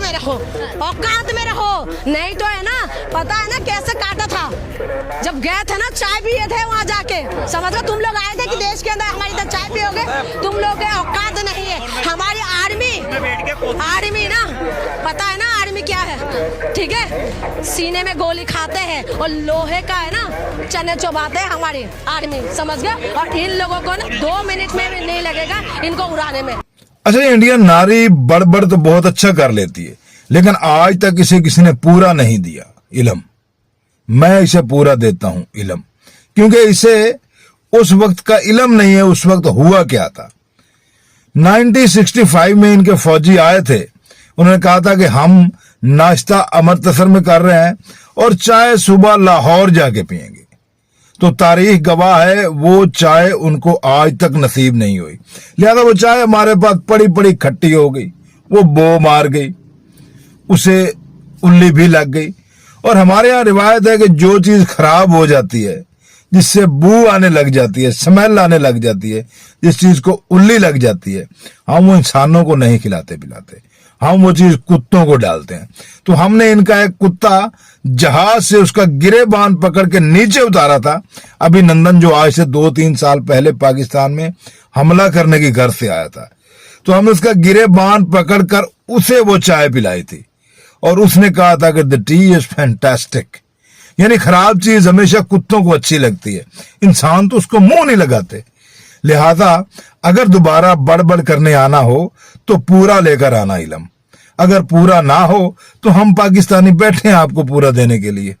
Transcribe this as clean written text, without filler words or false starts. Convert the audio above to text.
में रहो, औकात में रहो, नहीं तो है ना, पता है ना कैसे काटा था जब गए थे ना, चाय पिए थे वहाँ जाके, समझ लो। तुम लोग आए थे कि देश के अंदर हमारी तरह चाय पियोगे? तुम लोग के औकात नहीं है। हमारी आर्मी ना, पता है ना आर्मी क्या है, ठीक है? सीने में गोली खाते हैं और लोहे का है ना चने चबाते हैं हमारी आर्मी, समझ गए? और इन लोगों को ना 2 मिनट में भी नहीं लगेगा इनको उड़ाने में। अच्छा, इंडियन नारी बड़ तो बहुत अच्छा कर लेती है, लेकिन आज तक इसे किसी ने पूरा नहीं दिया इल्म। मैं इसे पूरा देता हूं इल्म, क्योंकि इसे उस वक्त का इल्म नहीं है, उस वक्त हुआ क्या था। 1965 में इनके फौजी आए थे, उन्होंने कहा था कि हम नाश्ता अमृतसर में कर रहे हैं और चाय सुबह लाहौर जाके पिएंगे। तो तारीख गवाह है वो चाय उनको आज तक नसीब नहीं हुई, लिहाजा वो चाय हमारे पास पड़ी पड़ी खट्टी हो गई, वो बो मार गई, उसे उल्ली भी लग गई। और हमारे यहाँ रिवायत है कि जो चीज खराब हो जाती है, जिससे बू आने लग जाती है, स्मेल आने लग जाती है, जिस चीज को उल्ली लग जाती है, हम वो इंसानों को नहीं खिलाते पिलाते, हम वो चीज कुत्तों को डालते हैं। तो हमने इनका एक कुत्ता जहाज से उसका गिरेबान पकड़ के नीचे उतारा था, अभिनंदन, जो आज से 2-3 साल पहले पाकिस्तान में हमला करने की घर से आया था। तो हमने उसका गिरेबान पकड़कर उसे वो चाय पिलाई थी और उसने कहा था कि द टी इज फैंटास्टिक। यानी खराब चीज हमेशा कुत्तों को अच्छी लगती है, इंसान तो उसको मुंह नहीं लगाते। लिहाजा अगर दोबारा बड़बड़ करने आना हो तो पूरा लेकर आना इल्म, अगर पूरा ना हो तो हम पाकिस्तानी बैठे हैं आपको पूरा देने के लिए।